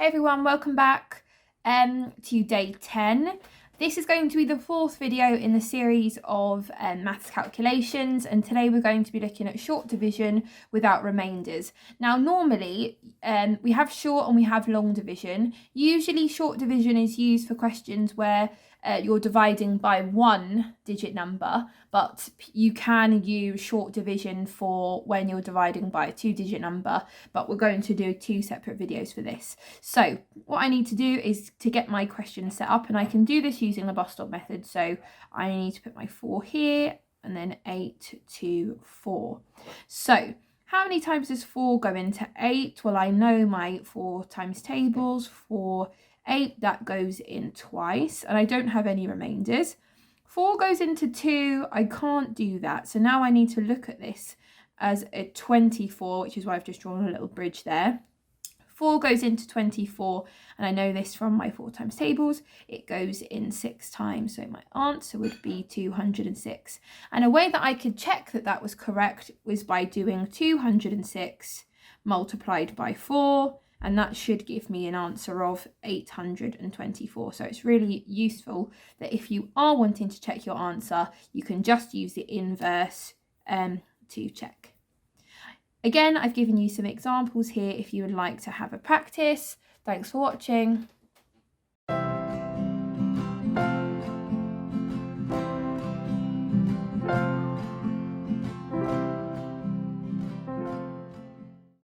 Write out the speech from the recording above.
everyone, welcome back to day 10. This is going to be the fourth video in the series of maths calculations, and today we're going to be looking at short division without remainders. Now normally we have short and we have long division. Usually short division is used for questions where you're dividing by one digit number, but you can use short division for when you're dividing by a two-digit number, but we're going to do two separate videos for this. So what I need to do is to get my question set up, and I can do this using the bus stop method. So I need to put my 4 here and then 8, 2, 4. So how many times does 4 go into 8? Well, I know my 4 times tables. 4, 8, that goes in twice, and I don't have any remainders. 4 goes into 2, I can't do that. So now I need to look at this as a 24, which is why I've just drawn a little bridge there. 4 goes into 24, and I know this from my 4 times tables, it goes in 6 times, so my answer would be 206. And a way that I could check that that was correct was by doing 206 multiplied by 4, and that should give me an answer of 824. So it's really useful that if you are wanting to check your answer, you can just use the inverse to check. Again, I've given you some examples here if you would like to have a practice. Thanks for watching.